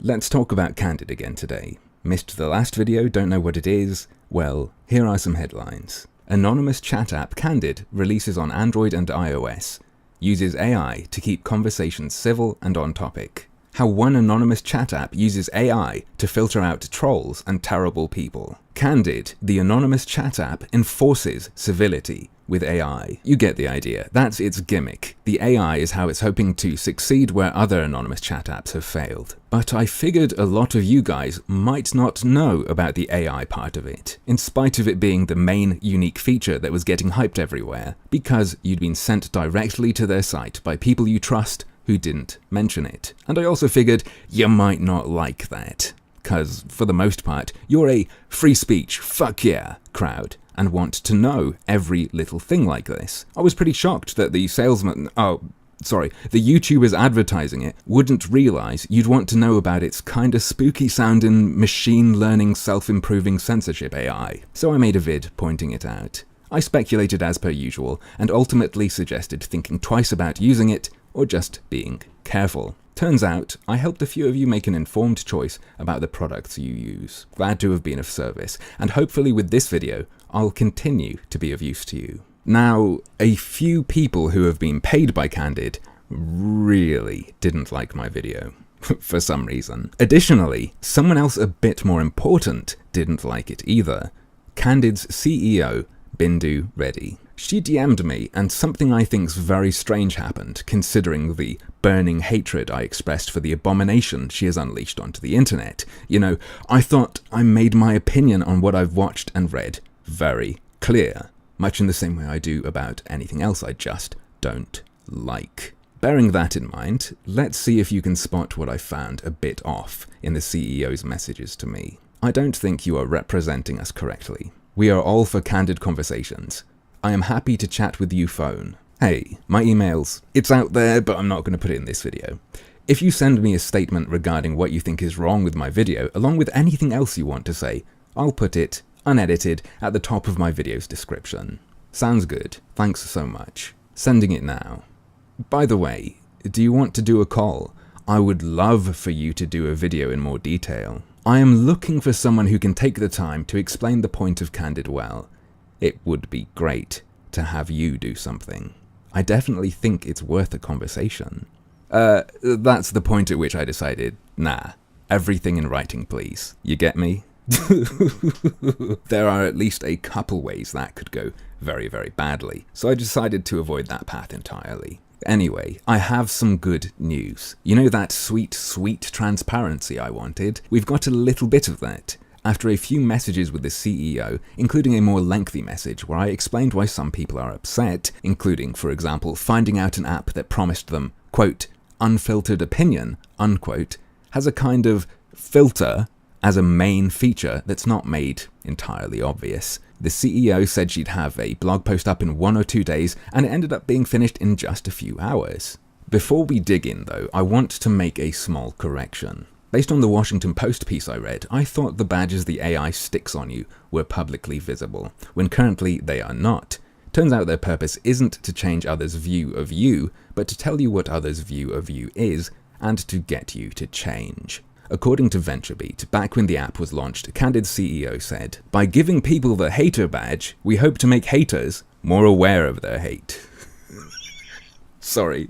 let's talk about Candid again today. Missed the last video, don't know what it is? Well, here are some headlines. Anonymous chat app Candid releases on Android and iOS. Uses AI to keep conversations civil and on topic. How one anonymous chat app uses AI to filter out trolls and terrible people. Candid, the anonymous chat app, enforces civility with AI. You get the idea. That's its gimmick. The AI is how it's hoping to succeed where other anonymous chat apps have failed. But I figured a lot of you guys might not know about the AI part of it, in spite of it being the main unique feature that was getting hyped everywhere, because you'd been sent directly to their site by people you trust who didn't mention it. And I also figured you might not like that, because for the most part, you're a free speech, fuck yeah crowd, and want to know every little thing like this. I was pretty shocked that the YouTubers advertising it wouldn't realize you'd want to know about its kinda spooky sounding machine learning self-improving censorship AI. So I made a vid pointing it out. I speculated as per usual, and ultimately suggested thinking twice about using it, or just being careful. Turns out, I helped a few of you make an informed choice about the products you use. Glad to have been of service, and hopefully with this video, I'll continue to be of use to you. Now, a few people who have been paid by Candid really didn't like my video, for some reason. Additionally, someone else a bit more important didn't like it either. Candid's CEO, Bindu Reddy. She DM'd me, and something I think's very strange happened, considering the burning hatred I expressed for the abomination she has unleashed onto the internet. You know, I thought I made my opinion on what I've watched and read very clear, much in the same way I do about anything else I just don't like. Bearing that in mind, let's see if you can spot what I found a bit off in the CEO's messages to me. I don't think you are representing us correctly. We are all for candid conversations. I am happy to chat with you phone. Hey, my email's, it's out there, but I'm not going to put it in this video. If you send me a statement regarding what you think is wrong with my video, along with anything else you want to say, I'll put it, unedited, at the top of my video's description. Sounds good. Thanks so much. Sending it now. By the way, do you want to do a call? I would love for you to do a video in more detail. I am looking for someone who can take the time to explain the point of Candid well. It would be great to have you do something. I definitely think it's worth a conversation. That's the point at which I decided, nah, everything in writing please. You get me? There are at least a couple ways that could go very, very badly, so I decided to avoid that path entirely. Anyway, I have some good news. You know that sweet, sweet transparency I wanted? We've got a little bit of that. After a few messages with the CEO, including a more lengthy message where I explained why some people are upset, including, for example, finding out an app that promised them, quote, unfiltered opinion, unquote, has a kind of filter as a main feature that's not made entirely obvious. The CEO said she'd have a blog post up in 1 or 2 days, and it ended up being finished in just a few hours. Before we dig in though, I want to make a small correction. Based on the Washington Post piece I read, I thought the badges the AI sticks on you were publicly visible, when currently they are not. Turns out their purpose isn't to change others' view of you, but to tell you what others' view of you is, and to get you to change. According to VentureBeat, back when the app was launched, Candid's CEO said, "By giving people the hater badge, we hope to make haters more aware of their hate." Sorry.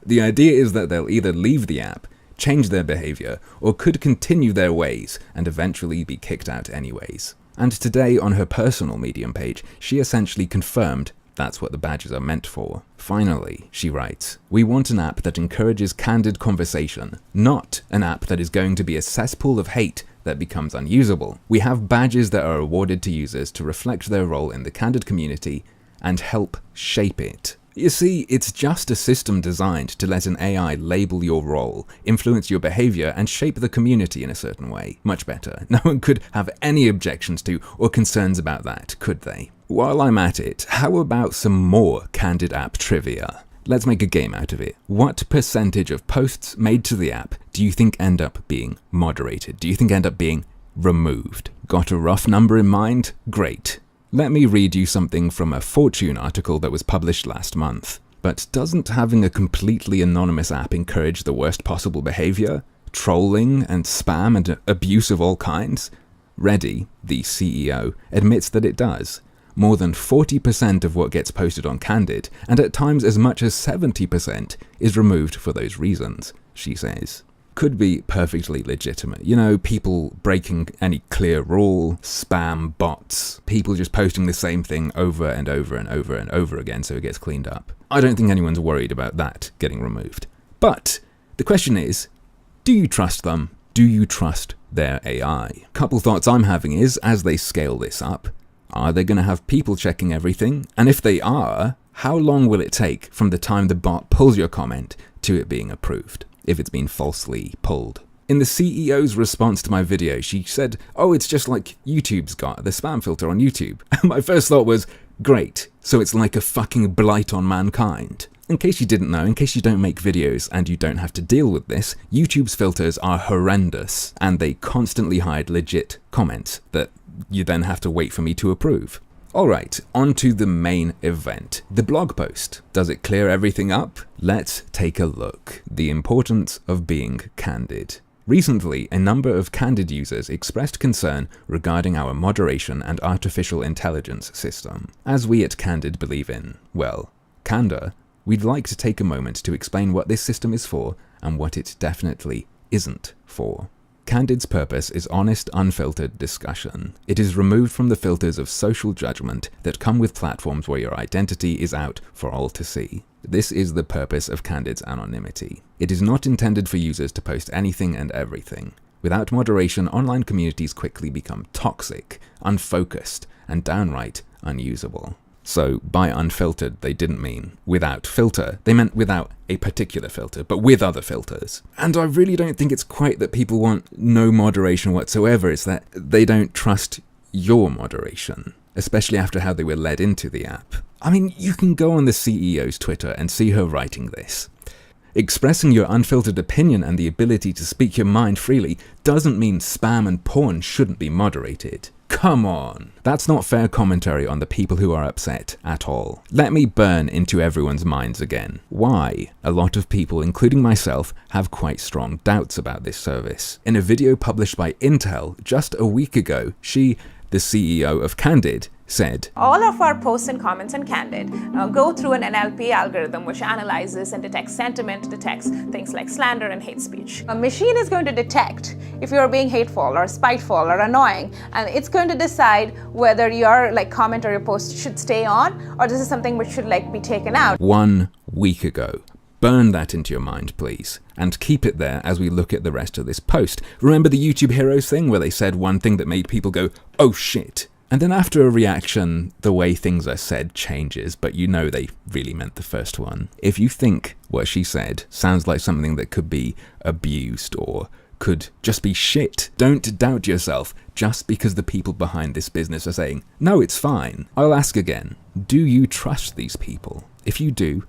The idea is that they'll either leave the app, change their behavior, or could continue their ways and eventually be kicked out anyways. And today on her personal Medium page, she essentially confirmed that's what the badges are meant for. Finally, she writes, "We want an app that encourages candid conversation, not an app that is going to be a cesspool of hate that becomes unusable. We have badges that are awarded to users to reflect their role in the candid community and help shape it." You see, it's just a system designed to let an AI label your role, influence your behavior, and shape the community in a certain way. Much better. No one could have any objections to or concerns about that, could they? While I'm at it, how about some more Candid app trivia? Let's make a game out of it. What percentage of posts made to the app do you think end up being moderated? Do you think end up being removed? Got a rough number in mind? Great. Let me read you something from a Fortune article that was published last month. But doesn't having a completely anonymous app encourage the worst possible behavior? trolling and spam and abuse of all kinds? Reddy, the CEO, admits that it does. More than 40% of what gets posted on Candid, and at times as much as 70%, is removed for those reasons, she says. Could be perfectly legitimate. You know, people breaking any clear rule, spam bots, people just posting the same thing over and over and over and over again so it gets cleaned up. I don't think anyone's worried about that getting removed. But the question is, do you trust them? Do you trust their AI? Couple thoughts I'm having is, as they scale this up, are they going to have people checking everything? And if they are, how long will it take from the time the bot pulls your comment to it being approved, if it's been falsely pulled? In the CEO's response to my video, she said, oh, it's just like YouTube's got the spam filter on YouTube. And my first thought was, great, so it's like a fucking blight on mankind. In case you didn't know, in case you don't make videos and you don't have to deal with this, YouTube's filters are horrendous and they constantly hide legit comments that you then have to wait for me to approve. Alright, on to the main event, the blog post. Does it clear everything up? Let's take a look. The importance of being candid. Recently, a number of Candid users expressed concern regarding our moderation and artificial intelligence system. As we at Candid believe in, well, candor, we'd like to take a moment to explain what this system is for and what it definitely isn't for. Candid's purpose is honest, unfiltered discussion. It is removed from the filters of social judgment that come with platforms where your identity is out for all to see. This is the purpose of Candid's anonymity. It is not intended for users to post anything and everything. Without moderation, online communities quickly become toxic, unfocused, and downright unusable. So, by unfiltered, they didn't mean without filter. They meant without a particular filter, but with other filters. And I really don't think it's quite that people want no moderation whatsoever. It's that they don't trust your moderation, especially after how they were led into the app. I mean, you can go on the CEO's Twitter and see her writing this. Expressing your unfiltered opinion and the ability to speak your mind freely doesn't mean spam and porn shouldn't be moderated. Come on. That's not fair commentary on the people who are upset at all. Let me burn into everyone's minds again. Why? A lot of people, including myself, have quite strong doubts about this service. In a video published by Intel just a week ago, she, the CEO of Candid, said, all of our posts and comments on Candid go through an NLP algorithm which analyzes and detects sentiment, detects things like slander and hate speech. A machine is going to detect if you're being hateful or spiteful or annoying, and it's going to decide whether your comment or your post should stay on or this is something which should be taken out. 1 week ago. Burn that into your mind, please, and keep it there as we look at the rest of this post. Remember the YouTube Heroes thing where they said one thing that made people go, oh shit? And then after a reaction, the way things are said changes, but you know they really meant the first one. If you think what she said sounds like something that could be abused or could just be shit, don't doubt yourself just because the people behind this business are saying, no, it's fine. I'll ask again, do you trust these people? If you do,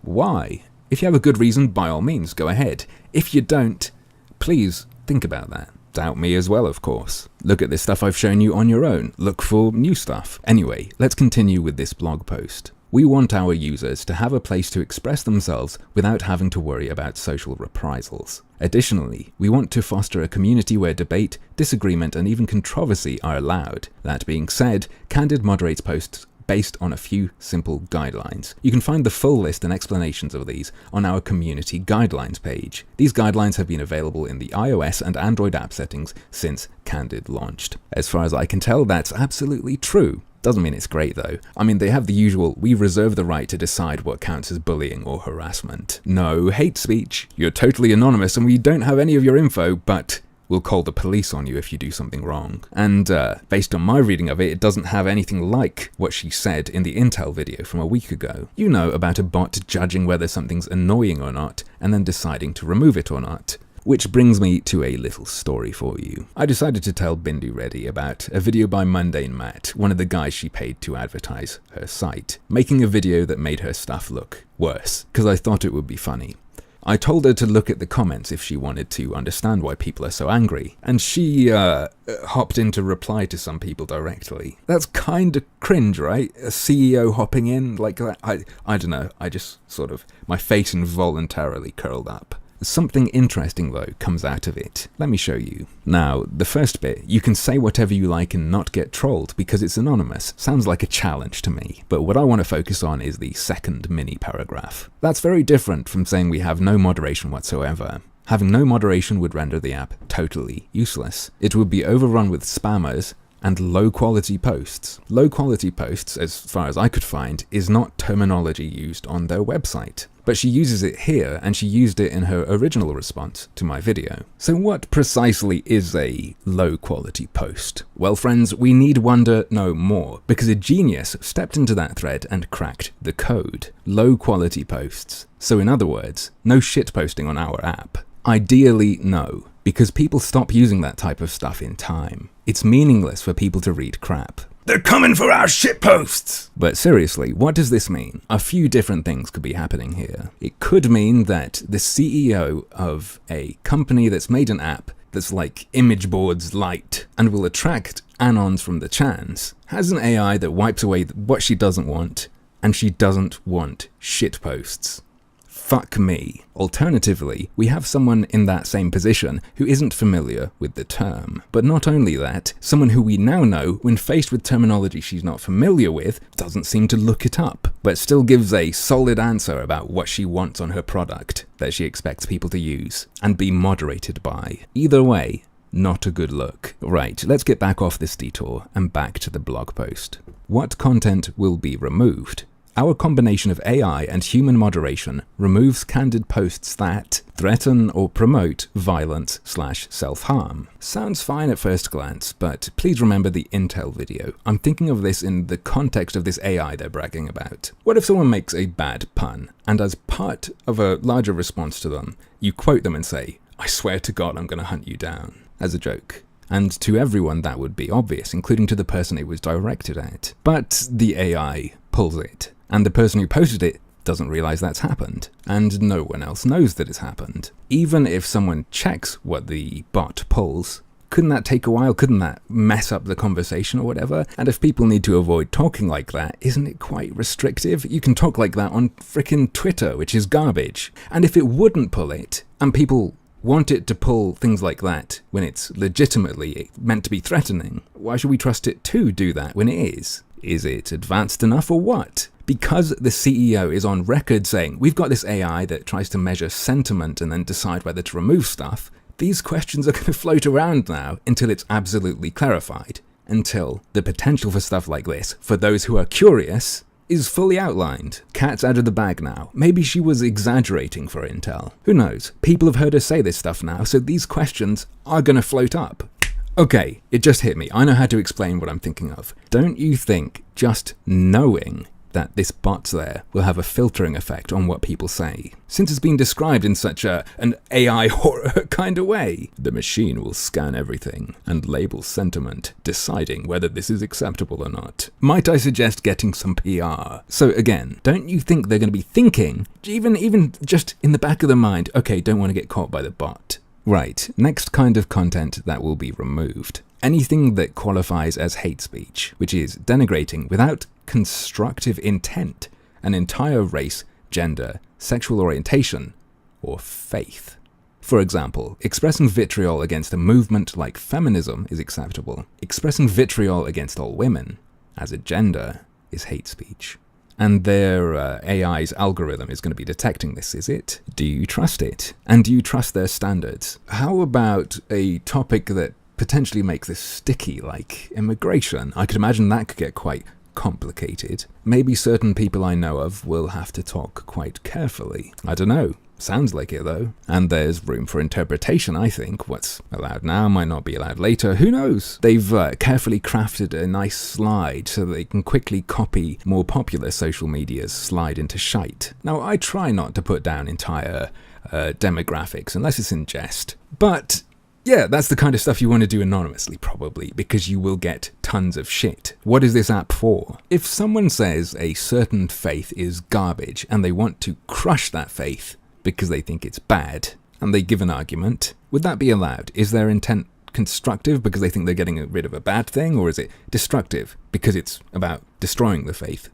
why? If you have a good reason, by all means, go ahead. If you don't, please think about that. Doubt me as well, of course. Look at this stuff I've shown you on your own. Look for new stuff. Anyway, let's continue with this blog post. We want our users to have a place to express themselves without having to worry about social reprisals. Additionally, we want to foster a community where debate, disagreement, and even controversy are allowed. That being said, Candid moderates posts based on a few simple guidelines. You can find the full list and explanations of these on our community guidelines page. These guidelines have been available in the iOS and Android app settings since Candid launched. As far as I can tell, that's absolutely true. Doesn't mean it's great though. I mean, they have the usual, we reserve the right to decide what counts as bullying or harassment. No hate speech. You're totally anonymous and we don't have any of your info, but we'll call the police on you if you do something wrong. And based on my reading of it, it doesn't have anything like what she said in the Intel video from a week ago. You know, about a bot judging whether something's annoying or not, and then deciding to remove it or not. Which brings me to a little story for you. I decided to tell Bindu Reddy about a video by Mundane Matt, one of the guys she paid to advertise her site, making a video that made her stuff look worse, because I thought it would be funny. I told her to look at the comments if she wanted to understand why people are so angry, and she hopped in to reply to some people directly. That's kinda cringe, right? A CEO hopping in like that? I don't know, I just sort of, my face involuntarily curled up. Something interesting, though, comes out of it. Let me show you. Now, the first bit, you can say whatever you like and not get trolled because it's anonymous. Sounds like a challenge to me. But what I want to focus on is the second mini paragraph. That's very different from saying we have no moderation whatsoever. Having no moderation would render the app totally useless. It would be overrun with spammers and low-quality posts. Low-quality posts, as far as I could find, is not terminology used on their website. But she uses it here, and she used it in her original response to my video. So what precisely is a low-quality post? Well, friends, we need wonder no more, because a genius stepped into that thread and cracked the code. Low-quality posts. So in other words, no shitposting on our app. Ideally, no, because people stop using that type of stuff in time. It's meaningless for people to read crap. They're coming for our shitposts! But seriously, what does this mean? A few different things could be happening here. It could mean that the CEO of a company that's made an app that's like image boards light and will attract anons from the chans has an AI that wipes away what she doesn't want, and she doesn't want shitposts. Fuck me. Alternatively, we have someone in that same position who isn't familiar with the term. But not only that, someone who we now know, when faced with terminology she's not familiar with, doesn't seem to look it up, but still gives a solid answer about what she wants on her product that she expects people to use and be moderated by. Either way, not a good look. Right, let's get back off this detour and back to the blog post. What content will be removed? Our combination of AI and human moderation removes candid posts that threaten or promote violence/self-harm. Sounds fine at first glance, but please remember the Intel video. I'm thinking of this in the context of this AI they're bragging about. What if someone makes a bad pun, and as part of a larger response to them, you quote them and say, "I swear to God I'm gonna hunt you down," as a joke? And to everyone that would be obvious, including to the person it was directed at. But the AI pulls it. And the person who posted it doesn't realize that's happened, and no one else knows that it's happened. Even if someone checks what the bot pulls, couldn't that take a while? Couldn't that mess up the conversation or whatever? And if people need to avoid talking like that, isn't it quite restrictive? You can talk like that on frickin' Twitter, which is garbage. And if it wouldn't pull it, and people want it to pull things like that when it's legitimately meant to be threatening, why should we trust it to do that when it is? Is it advanced enough or what? Because the CEO is on record saying, we've got this AI that tries to measure sentiment and then decide whether to remove stuff, these questions are going to float around now until it's absolutely clarified. Until the potential for stuff like this, for those who are curious, is fully outlined. Cat's out of the bag now. Maybe she was exaggerating for Intel. Who knows? People have heard her say this stuff now, so these questions are going to float up. Okay, it just hit me. I know how to explain what I'm thinking of. Don't you think just knowing that this bot's there will have a filtering effect on what people say? Since it's been described in such an AI horror kind of way. The machine will scan everything and label sentiment, deciding whether this is acceptable or not. Might I suggest getting some PR? So again, don't you think they're going to be thinking, even just in the back of their mind, okay, don't want to get caught by the bot. Right, next kind of content that will be removed. Anything that qualifies as hate speech, which is denigrating without constructive intent an entire race, gender, sexual orientation, or faith. For example, expressing vitriol against a movement like feminism is acceptable. Expressing vitriol against all women, as a gender, is hate speech. And their AI's algorithm is going to be detecting this, is it? Do you trust it? And do you trust their standards? How about a topic that potentially makes this sticky, like immigration? I could imagine that could get quite complicated. Maybe certain people I know of will have to talk quite carefully. I don't know. Sounds like it though. And there's room for interpretation, I think. What's allowed now might not be allowed later. Who knows? They've carefully crafted a nice slide so they can quickly copy more popular social media's slide into shite. Now, I try not to put down entire demographics unless it's in jest. But yeah, that's the kind of stuff you want to do anonymously, probably, because you will get tons of shit. What is this app for? If someone says a certain faith is garbage and they want to crush that faith because they think it's bad, and they give an argument, would that be allowed? Is their intent constructive because they think they're getting rid of a bad thing, or is it destructive because it's about destroying the faith?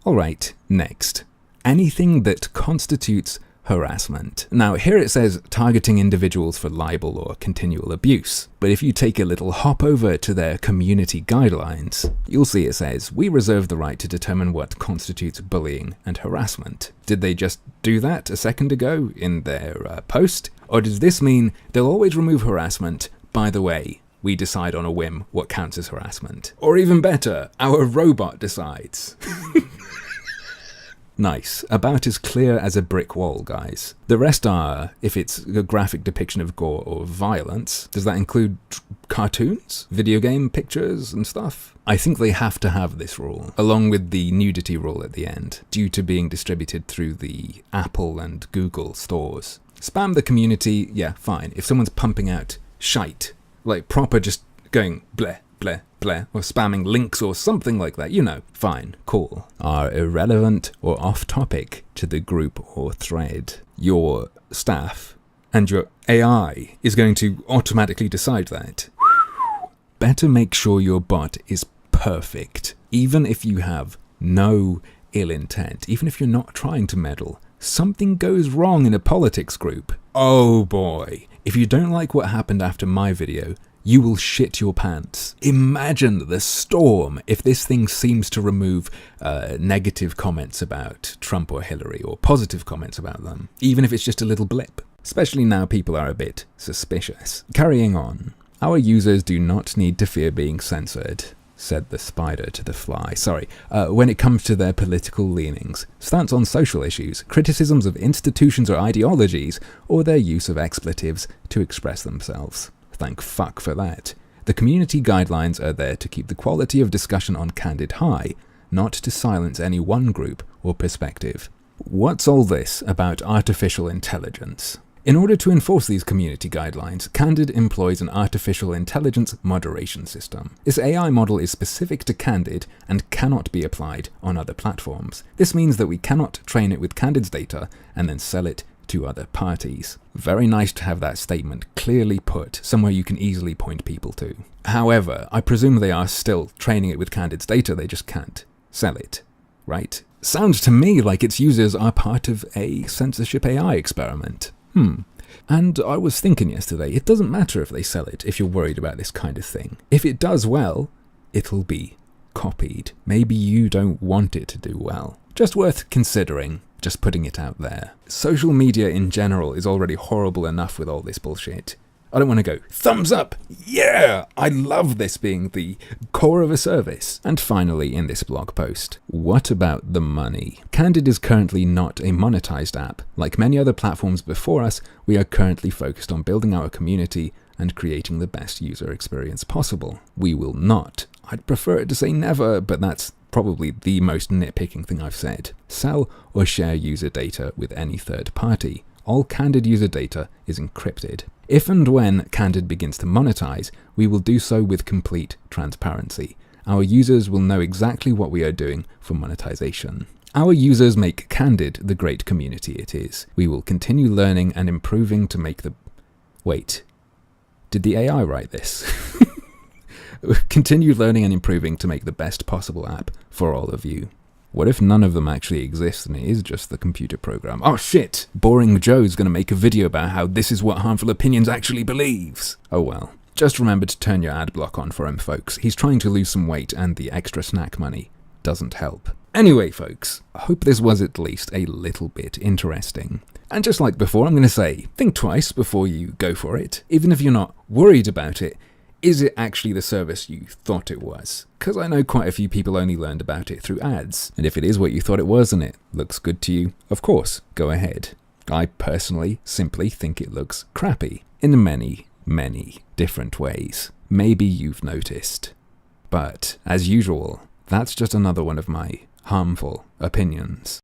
Alright, next. Anything that constitutes harassment. Now, here it says targeting individuals for libel or continual abuse. But if you take a little hop over to their community guidelines, you'll see it says, we reserve the right to determine what constitutes bullying and harassment. Did they just do that a second ago in their post? Or does this mean they'll always remove harassment? By the way, we decide on a whim what counts as harassment. Or even better, our robot decides. Nice. About as clear as a brick wall, guys. The rest are, if it's a graphic depiction of gore or violence, does that include cartoons, video game pictures and stuff? I think they have to have this rule, along with the nudity rule at the end, due to being distributed through the Apple and Google stores. Spam the community, yeah, fine. If someone's pumping out shite, like proper just going bleh, bleh, bleh, or spamming links or something like that, you know, fine, cool, are irrelevant or off topic to the group or thread. Your staff and your AI is going to automatically decide that. Better make sure your bot is perfect, even if you have no ill intent, even if you're not trying to meddle. Something goes wrong in a politics group. Oh boy, if you don't like what happened after my video, you will shit your pants. Imagine the storm if this thing seems to remove negative comments about Trump or Hillary, or positive comments about them, even if it's just a little blip. Especially now people are a bit suspicious. Carrying on. Our users do not need to fear being censored, said the spider to the fly. Sorry, when it comes to their political leanings, stance on social issues, criticisms of institutions or ideologies, or their use of expletives to express themselves. Thank fuck for that. The community guidelines are there to keep the quality of discussion on Candid high, not to silence any one group or perspective. What's all this about artificial intelligence? In order to enforce these community guidelines, Candid employs an artificial intelligence moderation system. This AI model is specific to Candid and cannot be applied on other platforms. This means that we cannot train it with Candid's data and then sell it to other parties. Very nice to have that statement clearly put somewhere you can easily point people to. However, I presume they are still training it with Candid's data, they just can't sell it, right? Sounds to me like its users are part of a censorship AI experiment. And I was thinking yesterday, it doesn't matter if they sell it if you're worried about this kind of thing. If it does well, it'll be copied. Maybe you don't want it to do well. Just worth considering. Just putting it out there. Social media in general is already horrible enough with all this bullshit. I don't want to go, thumbs up, yeah, I love this being the core of a service. And finally, in this blog post, what about the money? Candid is currently not a monetized app. Like many other platforms before us, we are currently focused on building our community and creating the best user experience possible. We will not. I'd prefer it to say never, but that's probably the most nitpicking thing I've said. Sell or share user data with any third party. All Candid user data is encrypted. If and when Candid begins to monetize, we will do so with complete transparency. Our users will know exactly what we are doing for monetization. Our users make Candid the great community it is. We will continue learning and improving to make the... Wait, did the AI write this? Continue learning and improving to make the best possible app for all of you. What if none of them actually exist and it is just the computer program? Oh shit! Boring Joe's gonna make a video about how this is what Harmful Opinions actually believes. Oh well. Just remember to turn your ad block on for him, folks. He's trying to lose some weight and the extra snack money doesn't help. Anyway, folks, I hope this was at least a little bit interesting. And just like before, I'm gonna say, think twice before you go for it. Even if you're not worried about it, is it actually the service you thought it was? Because I know quite a few people only learned about it through ads. And if it is what you thought it was and it looks good to you, of course, go ahead. I personally simply think it looks crappy in many, many different ways. Maybe you've noticed. But, as usual, that's just another one of my harmful opinions.